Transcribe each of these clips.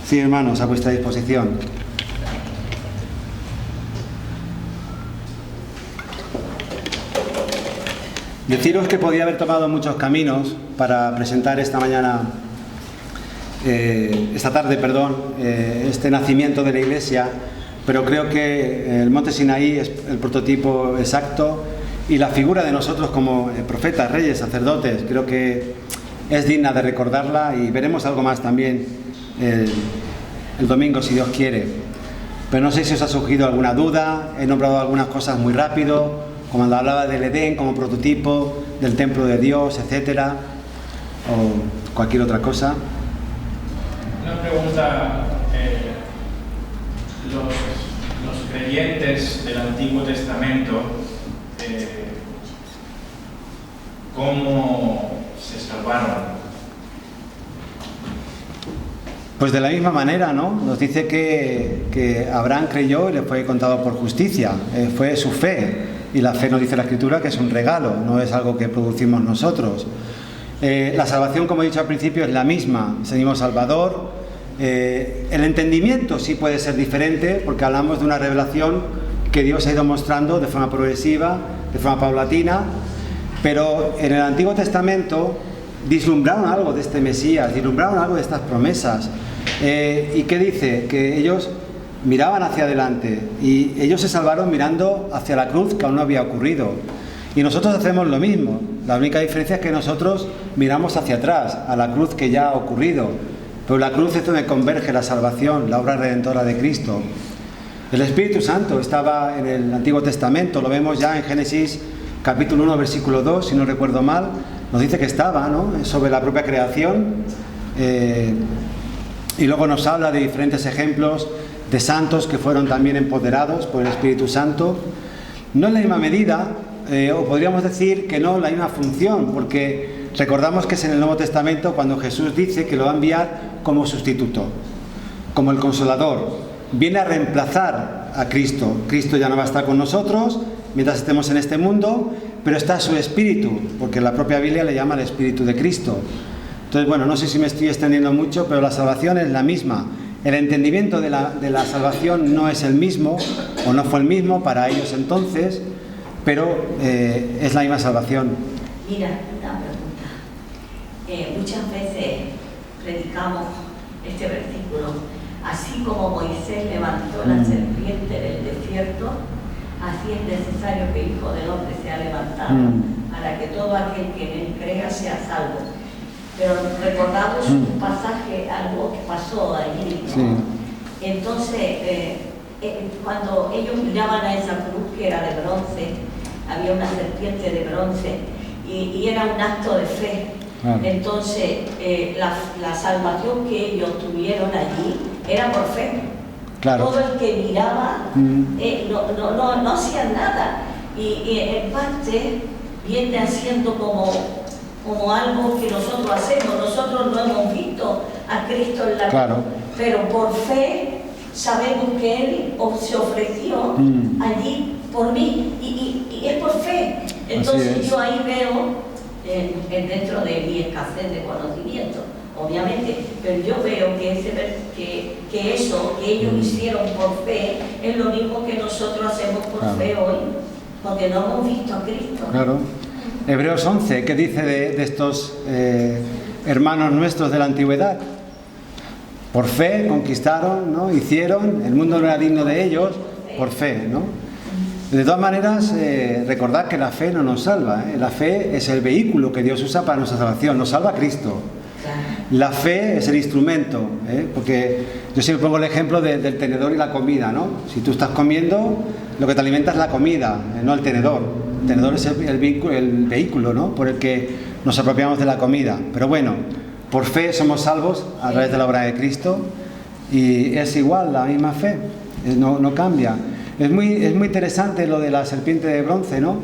Sí, hermanos, a vuestra disposición. Deciros que podía haber tomado muchos caminos para presentar esta tarde, este nacimiento de la Iglesia, pero creo que el Monte Sinaí es el prototipo exacto y la figura de nosotros como profetas, reyes, sacerdotes, creo que es digna de recordarla, y veremos algo más también el domingo, si Dios quiere. Pero no sé si os ha surgido alguna duda. He nombrado algunas cosas muy rápido, como cuando hablaba del Edén como prototipo del templo de Dios, etcétera, o cualquier otra cosa. Una pregunta. Los creyentes del Antiguo Testamento, ¿cómo se salvaron? Pues de la misma manera, ¿no? Nos dice que Abraham creyó y le fue contado por justicia. Fue su fe. Y la fe, nos dice la Escritura, que es un regalo, no es algo que producimos nosotros. La salvación, como he dicho al principio, es la misma. Seguimos Salvador. El entendimiento sí puede ser diferente, porque hablamos de una revelación que Dios ha ido mostrando de forma progresiva, de forma paulatina. Pero en el Antiguo Testamento vislumbraron algo de este Mesías, vislumbraron algo de estas promesas. ¿Y qué dice? Que ellos miraban hacia adelante y ellos se salvaron mirando hacia la cruz, que aún no había ocurrido. Y nosotros hacemos lo mismo. La única diferencia es que nosotros miramos hacia atrás, a la cruz que ya ha ocurrido. Pero la cruz es donde converge la salvación, la obra redentora de Cristo. El Espíritu Santo estaba en el Antiguo Testamento, lo vemos ya en Génesis capítulo 1, versículo 2, si no recuerdo mal. Nos dice que estaba, ¿no?, sobre la propia creación, y luego nos habla de diferentes ejemplos de santos que fueron también empoderados por el Espíritu Santo. No en la misma medida, o podríamos decir que no en la misma función, porque recordamos que es en el Nuevo Testamento cuando Jesús dice que lo va a enviar como sustituto, como el Consolador. Viene a reemplazar a Cristo. Cristo ya no va a estar con nosotros mientras estemos en este mundo, pero está su Espíritu, porque la propia Biblia le llama el Espíritu de Cristo. Entonces, bueno, no sé si me estoy extendiendo mucho, pero la salvación es la misma. El entendimiento de la salvación no es el mismo, o no fue el mismo para ellos entonces, pero es la misma salvación. Mira, una pregunta. Muchas veces predicamos este versículo: así como Moisés levantó la serpiente del desierto, así es necesario que el Hijo del Hombre sea levantado, para que todo aquel que en él crea sea salvo. Pero recordamos un pasaje, algo que pasó allí, ¿no? Sí. Entonces, cuando ellos miraban a esa cruz que era de bronce, había una serpiente de bronce, y era un acto de fe. Entonces, la salvación que ellos tuvieron allí era por fe. Claro. Todo el que miraba no hacía nada, y en parte viene haciendo como algo que nosotros hacemos. Nosotros no hemos visto a Cristo en la cruz, pero por fe sabemos que Él se ofreció allí por mí, y es por fe. Entonces yo ahí veo, dentro de mi escasez de conocimiento, obviamente, pero yo veo que eso que ellos hicieron por fe es lo mismo que nosotros hacemos por fe hoy, porque no hemos visto a Cristo. Claro. Hebreos 11, ¿qué dice de estos hermanos nuestros de la antigüedad? Por fe conquistaron, ¿no? Hicieron, el mundo no era digno de ellos, por fe, ¿no? De todas maneras, recordad que la fe no nos salva, ¿eh? La fe es el vehículo que Dios usa para nuestra salvación, nos salva Cristo. La fe es el instrumento, porque yo siempre pongo el ejemplo del tenedor y la comida, ¿no? Si tú estás comiendo, lo que te alimenta es la comida, no el tenedor. El tenedor es el vehículo, ¿no?, por el que nos apropiamos de la comida. Pero bueno, por fe somos salvos a través de la obra de Cristo, y es igual, la misma fe, no cambia. Es muy interesante lo de la serpiente de bronce, ¿no?,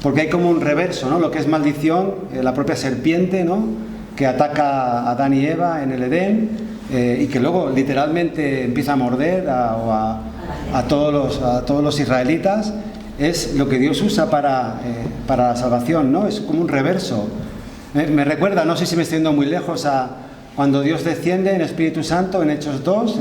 porque hay como un reverso, ¿no?, lo que es maldición, la propia serpiente, ¿no?, que ataca a Adán y Eva en el Edén, y que luego literalmente empieza a morder a todos los israelitas. Es lo que Dios usa para la salvación, ¿no? Es como un reverso. Me recuerda, no sé si me estoy yendo muy lejos, a cuando Dios desciende en Espíritu Santo, en Hechos 2,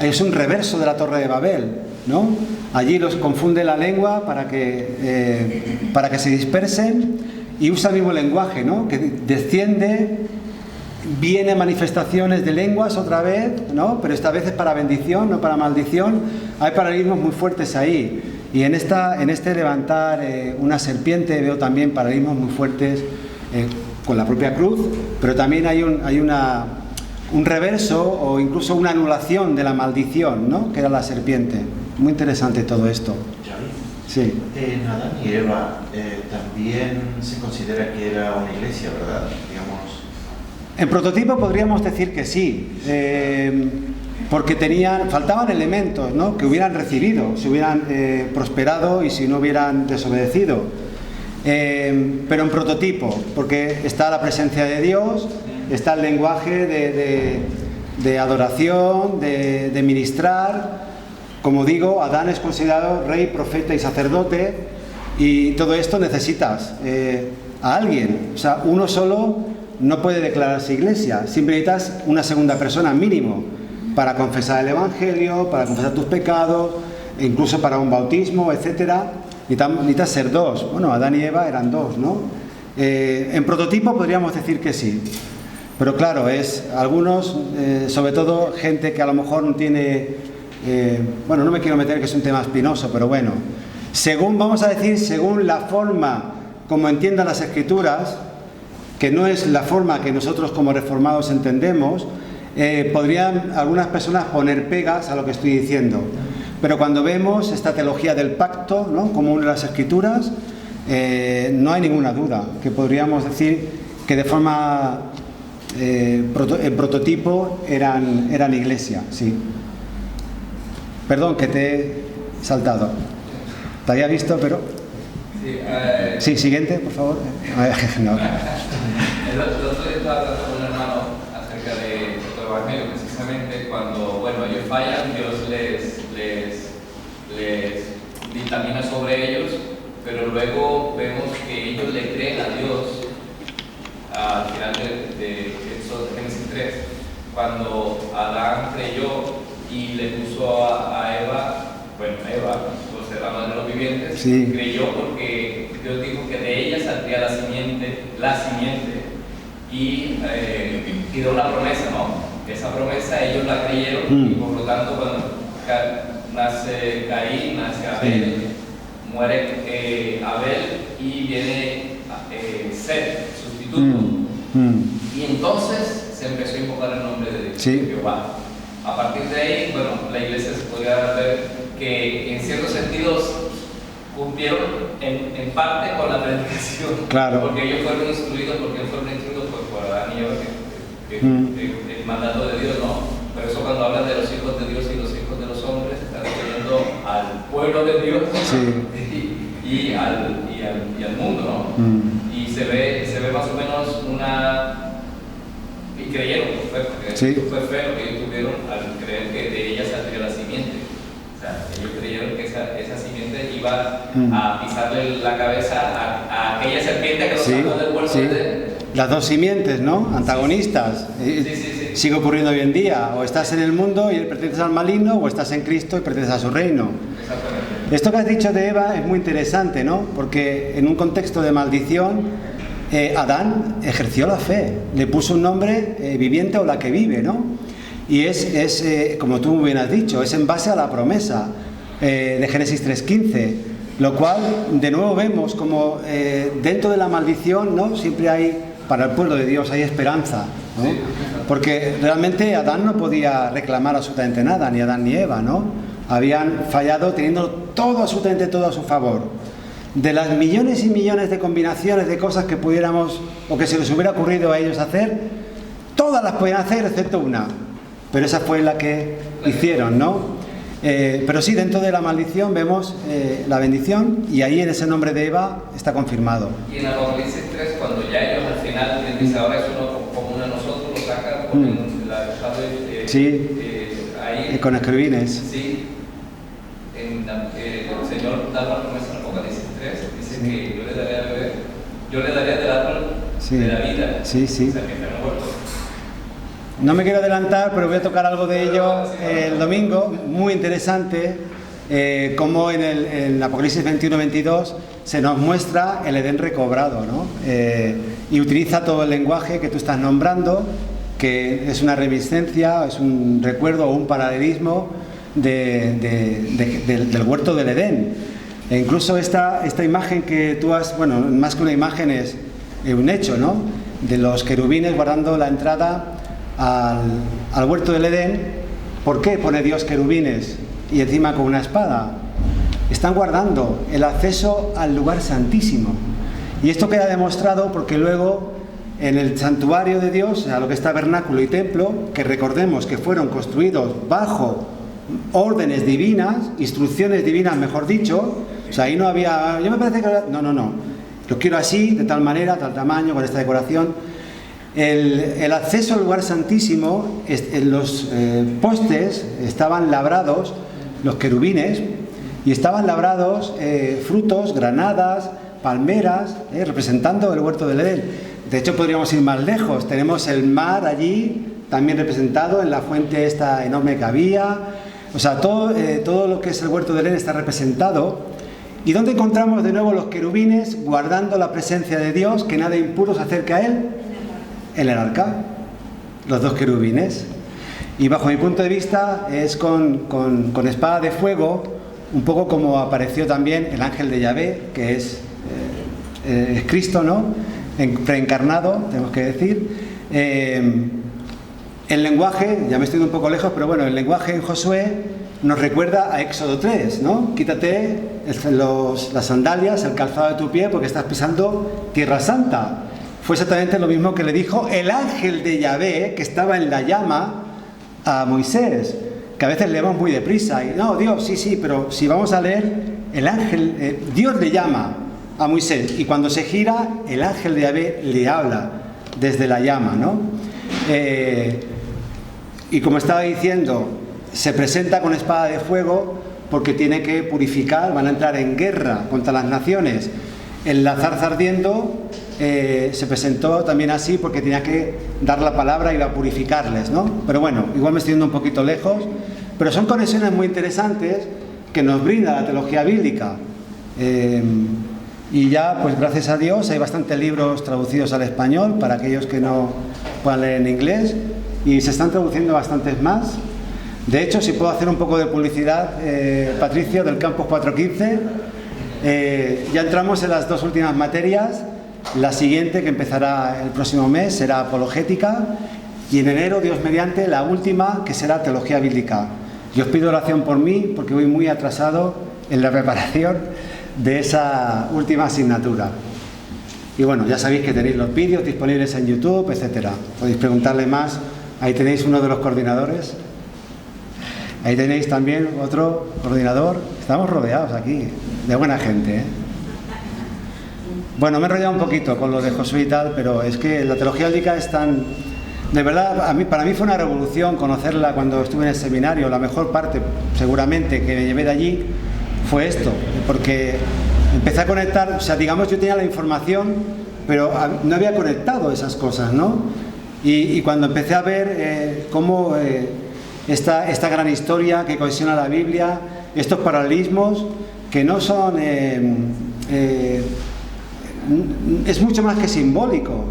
es un reverso de la Torre de Babel, ¿no? Allí los confunde la lengua para que se dispersen y usa el mismo lenguaje, ¿no? Que desciende, viene manifestaciones de lenguas otra vez, ¿no? Pero esta vez es para bendición, no para maldición. Hay paralelismos muy fuertes ahí. Y en este levantar una serpiente veo también paralelismos muy fuertes con la propia cruz, pero también hay un reverso o incluso una anulación de la maldición, ¿no? Que era la serpiente. Muy interesante todo esto. Sí. En Adán y Eva también se considera que era una iglesia, ¿verdad? Digamos. En prototipo podríamos decir que sí, porque faltaban elementos, ¿no? Que hubieran recibido, si hubieran prosperado y si no hubieran desobedecido. Pero en prototipo, porque está la presencia de Dios, está el lenguaje de adoración, de ministrar. Como digo, Adán es considerado rey, profeta y sacerdote, y todo esto necesitas a alguien. O sea, uno solo no puede declararse iglesia, siempre necesitas una segunda persona mínimo para confesar el Evangelio, para confesar tus pecados, e incluso para un bautismo, etcétera. Necesitas ser dos. Bueno, Adán y Eva eran dos, ¿no? En prototipo podríamos decir que sí, pero claro, algunos, sobre todo gente que a lo mejor no tiene... no me quiero meter, que es un tema espinoso, pero bueno, según la forma como entiendan las Escrituras, que no es la forma que nosotros como reformados entendemos, podrían algunas personas poner pegas a lo que estoy diciendo. Pero cuando vemos esta teología del pacto, ¿no? Como una de las Escrituras, no hay ninguna duda que podríamos decir que de forma en prototipo eran iglesia, sí. Perdón, que te he saltado. Te había visto, pero... Sí, siguiente, por favor. No. El otro día estaba hablando con un hermano acerca de el Evangelio, precisamente cuando, ellos fallan, Dios les dictamina sobre ellos, pero luego vemos que ellos le creen a Dios al final de Génesis 3, cuando Adán creyó y le puso a Eva, pues la madre de los vivientes, sí. Creyó porque Dios dijo que de ella saldría la simiente, y dio una promesa, ¿no? Esa promesa ellos la creyeron, y por lo tanto cuando nace Caín, nace Abel, muere Abel y viene Set, sustituto. Y entonces se empezó a invocar el nombre de Jehová. A partir de ahí, la iglesia se podría ver que en ciertos sentidos cumplieron en parte con la predicación. Claro. Porque ellos fueron instruidos por Adán y Eva, el mandato de Dios, ¿no? Por eso cuando hablan de los hijos de Dios y los hijos de los hombres, están refiriendo al pueblo de Dios, y al mundo, ¿no? Y se ve más o menos y creyeron, fue feo lo que ellos tuvieron al creer que de ella saldría la simiente. O sea, ellos creyeron que esa simiente iba a pisarle la cabeza a aquella serpiente que los sacó del huerto de... Las dos simientes, ¿no? Antagonistas. Sigue ocurriendo hoy en día. O estás en el mundo y perteneces al maligno, o estás en Cristo y perteneces a su reino. Exactamente. Esto que has dicho de Eva es muy interesante, ¿no? Porque en un contexto de maldición, Adán ejerció la fe, le puso un nombre viviente o la que vive, ¿no? Y es como tú muy bien has dicho, es en base a la promesa de Génesis 3:15, lo cual de nuevo vemos como dentro de la maldición, ¿no? Siempre hay, para el pueblo de Dios hay esperanza, ¿no? Porque realmente Adán no podía reclamar absolutamente nada, ni Adán ni Eva, ¿no? Habían fallado teniendo absolutamente todo a su favor. De las millones y millones de combinaciones de cosas que pudiéramos o que se les hubiera ocurrido a ellos hacer, todas las podían hacer excepto una, pero esa fue la que hicieron, ¿no? Pero sí, dentro de la maldición vemos la bendición, y ahí en ese nombre de Eva está confirmado. Y en Apocalipsis 3, cuando ya ellos al final les dice, ahora es uno como uno de nosotros, lo sacan con ahí con escribines. Sí, el Señor da la promesa en Apocalipsis 3, dice que yo le daré a beber, yo le daré del árbol de la vida, sí. O sea, que está muerto. No me quiero adelantar, pero voy a tocar algo de ello el domingo, muy interesante, como en Apocalipsis 21-22 se nos muestra el Edén recobrado, ¿no? Y utiliza todo el lenguaje que tú estás nombrando, que es una reminiscencia, es un recuerdo o un paralelismo del huerto del Edén. E incluso esta imagen que tú has, bueno, más que una imagen es un hecho, ¿no? De los querubines guardando la entrada al huerto del Edén. ¿Por qué pone Dios querubines y encima con una espada? Están guardando el acceso al lugar santísimo. Y esto queda demostrado porque luego en el santuario de Dios, a lo que es tabernáculo y templo, que recordemos que fueron construidos bajo órdenes divinas, instrucciones divinas, mejor dicho. O sea, ahí no había, yo me parece que no, lo quiero así, de tal manera, tal tamaño, con esta decoración. El acceso al lugar santísimo, en los postes estaban labrados los querubines y estaban labrados frutos, granadas, palmeras, representando el huerto del Edén. De hecho, podríamos ir más lejos. Tenemos el mar allí, también representado en la fuente esta enorme que había. O sea, todo lo que es el huerto del Edén está representado. ¿Y dónde encontramos de nuevo los querubines guardando la presencia de Dios, que nada impuro se acerca a él? En el arca, los dos querubines. Y bajo mi punto de vista es con espada de fuego, un poco como apareció también el ángel de Yahvé, que es Cristo, ¿no? Preencarnado, tenemos que decir. El lenguaje, ya me estoy yendo un poco lejos, pero bueno, el lenguaje en Josué nos recuerda a Éxodo 3, ¿no? Quítate las sandalias, el calzado de tu pie, porque estás pisando tierra santa. Fue exactamente lo mismo que le dijo el ángel de Yahvé, que estaba en la llama, a Moisés, que a veces leemos muy deprisa, y no, Dios, sí, pero si vamos a leer, el ángel, Dios le llama a Moisés, y cuando se gira, el ángel de Yahvé le habla desde la llama, ¿no? Y como estaba diciendo, se presenta con espada de fuego porque tiene que purificar, van a entrar en guerra contra las naciones. La zarza ardiendo se presentó también así porque tenía que dar la palabra y iba a purificarles, ¿no? Pero bueno, igual me estoy yendo un poquito lejos, pero son conexiones muy interesantes que nos brinda la teología bíblica. Y ya, pues gracias a Dios, hay bastantes libros traducidos al español para aquellos que no puedan leer en inglés, y se están traduciendo bastantes más. De hecho, si puedo hacer un poco de publicidad, Patricio, del Campus 415, ya entramos en las dos últimas materias. La siguiente, que empezará el próximo mes, será apologética, y en enero, Dios mediante, la última, que será teología bíblica. Yo os pido oración por mí, porque voy muy atrasado en la preparación de esa última asignatura. Y bueno, ya sabéis que tenéis los vídeos disponibles en YouTube, etcétera. Podéis preguntarle más. Ahí tenéis uno de los coordinadores. Ahí tenéis también otro coordinador. Estamos rodeados aquí de buena gente, ¿eh? Bueno, me he enrollado un poquito con lo de Josué y tal, pero es que la teología bíblica es tan... De verdad, para mí fue una revolución conocerla cuando estuve en el seminario. La mejor parte, seguramente, que me llevé de allí fue esto, porque empecé a conectar, o sea, digamos, yo tenía la información, pero no había conectado esas cosas, ¿no? Y cuando empecé a ver cómo esta gran historia que cohesiona la Biblia, estos paralelismos que no son... es mucho más que simbólico,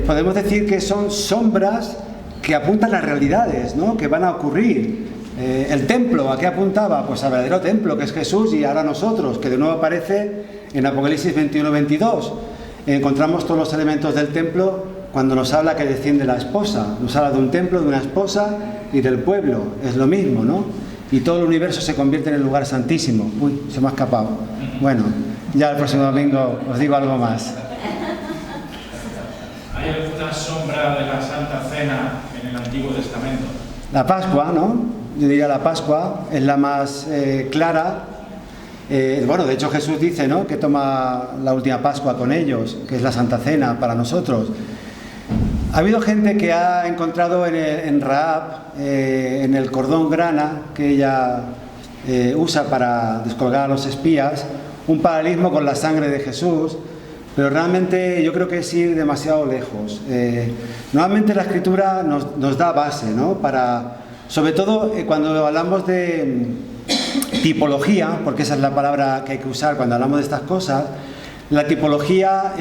podemos decir que son sombras que apuntan a realidades, ¿no? Que van a ocurrir. El templo, ¿a qué apuntaba? Pues al verdadero templo, que es Jesús, y ahora nosotros, que de nuevo aparece en Apocalipsis 21-22. Encontramos todos los elementos del templo cuando nos habla que desciende la esposa. Nos habla de un templo, de una esposa y del pueblo. Es lo mismo, ¿no? Y todo el universo se convierte en el lugar santísimo. Uy, se me ha escapado. Bueno, ya el próximo domingo os digo algo más. ¿Hay alguna sombra de la Santa Cena en el Antiguo Testamento? La Pascua, ¿no? Yo diría la Pascua es la más clara. Bueno, de hecho Jesús dice, ¿no?, que toma la última Pascua con ellos, que es la Santa Cena para nosotros. Ha habido gente que ha encontrado en Rahab, en el cordón grana que ella usa para descolgar a los espías, un paralelismo con la sangre de Jesús, pero realmente yo creo que es ir demasiado lejos. Normalmente la Escritura nos da base, ¿no? Para, sobre todo cuando hablamos de tipología, porque esa es la palabra que hay que usar cuando hablamos de estas cosas, la tipología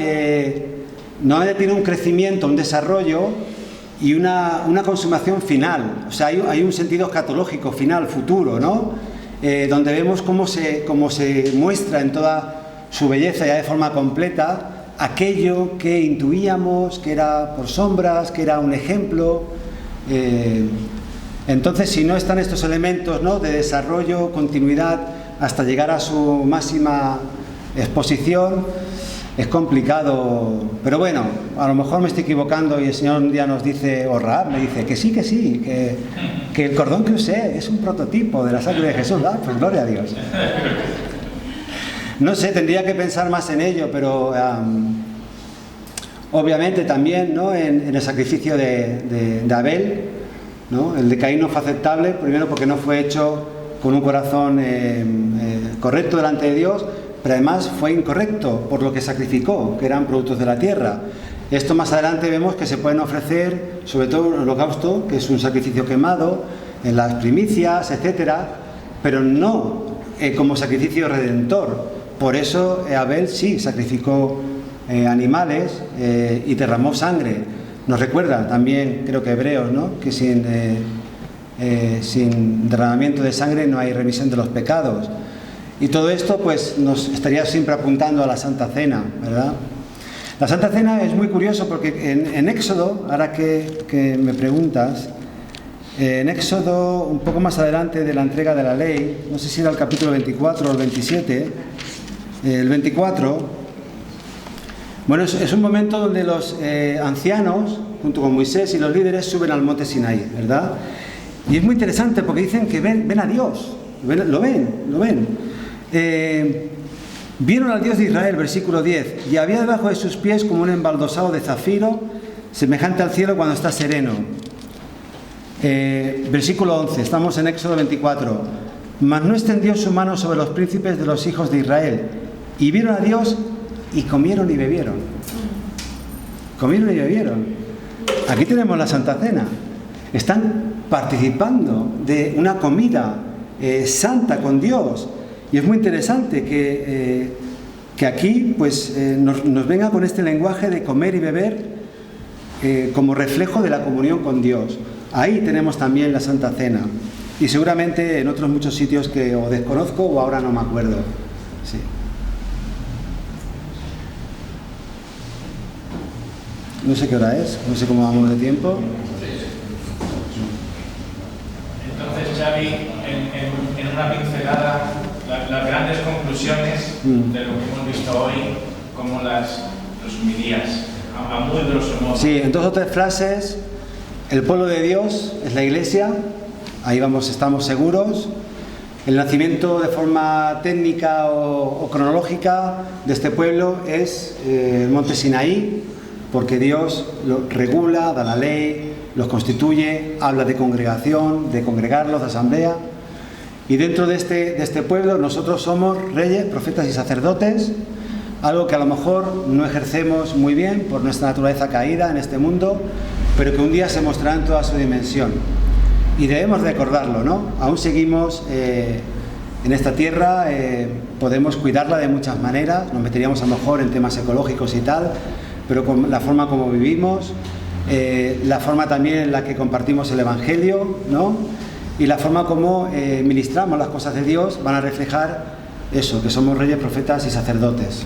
normalmente tiene un crecimiento, un desarrollo y una consumación final. O sea, hay un sentido escatológico, final, futuro, ¿no? Donde vemos cómo se muestra en toda su belleza ya de forma completa aquello que intuíamos que era por sombras, que era un ejemplo. Entonces, si no están estos elementos, ¿no?, de desarrollo, continuidad, hasta llegar a su máxima exposición, es complicado. Pero bueno, a lo mejor me estoy equivocando y el Señor un día nos dice, o Rahab me dice, que sí, que el cordón que usé es un prototipo de la sangre de Jesús. Pues gloria a Dios. No sé, tendría que pensar más en ello, pero obviamente también, ¿no?, en el sacrificio de Abel, ¿no? El de Caín no fue aceptable, primero porque no fue hecho con un corazón correcto delante de Dios, pero además fue incorrecto por lo que sacrificó, que eran productos de la tierra. Esto más adelante vemos que se pueden ofrecer, sobre todo el holocausto, que es un sacrificio quemado, en las primicias, etcétera, pero no como sacrificio redentor. Por eso Abel sí sacrificó animales y derramó sangre. Nos recuerda también, creo que Hebreos, ¿no?, que sin derramamiento de sangre no hay remisión de los pecados. Y todo esto pues nos estaría siempre apuntando a la Santa Cena, ¿verdad? La Santa Cena es muy curioso porque en Éxodo, ahora que me preguntas, en Éxodo, un poco más adelante de la entrega de la ley, no sé si era el capítulo 24 o el 27, el 24, bueno, es un momento donde los ancianos, junto con Moisés y los líderes, suben al monte Sinaí, ¿verdad? Y es muy interesante porque dicen que ven a Dios, lo ven. Vieron al Dios de Israel, versículo 10, y había debajo de sus pies como un embaldosado de zafiro, semejante al cielo cuando está sereno. Versículo 11, estamos en Éxodo 24. Mas no extendió su mano sobre los príncipes de los hijos de Israel, y vieron a Dios y comieron y bebieron. Comieron y bebieron. Aquí tenemos la Santa Cena. Están participando de una comida santa con Dios. Y es muy interesante que aquí pues, nos venga con este lenguaje de comer y beber como reflejo de la comunión con Dios. Ahí tenemos también la Santa Cena. Y seguramente en otros muchos sitios que o desconozco o ahora no me acuerdo. Sí. No sé qué hora es, no sé cómo vamos de tiempo. Entonces, Xavi, en una pincelada, las grandes conclusiones de lo que hemos visto hoy, ¿cómo las resumirías? A muy grosso modo. Sí, en 2 o 3 frases. El pueblo de Dios es la Iglesia, ahí estamos seguros. El nacimiento de forma técnica o cronológica de este pueblo es el monte Sinaí, porque Dios lo regula, da la ley, los constituye, habla de congregación, de congregarlos, de asamblea. Y dentro de este pueblo nosotros somos reyes, profetas y sacerdotes, algo que a lo mejor no ejercemos muy bien por nuestra naturaleza caída en este mundo, pero que un día se mostrará en toda su dimensión. Y debemos recordarlo, ¿no? Aún seguimos en esta tierra, podemos cuidarla de muchas maneras, nos meteríamos a lo mejor en temas ecológicos y tal, pero con la forma como vivimos, la forma también en la que compartimos el Evangelio, ¿no?, y la forma como ministramos las cosas de Dios van a reflejar eso, que somos reyes, profetas y sacerdotes.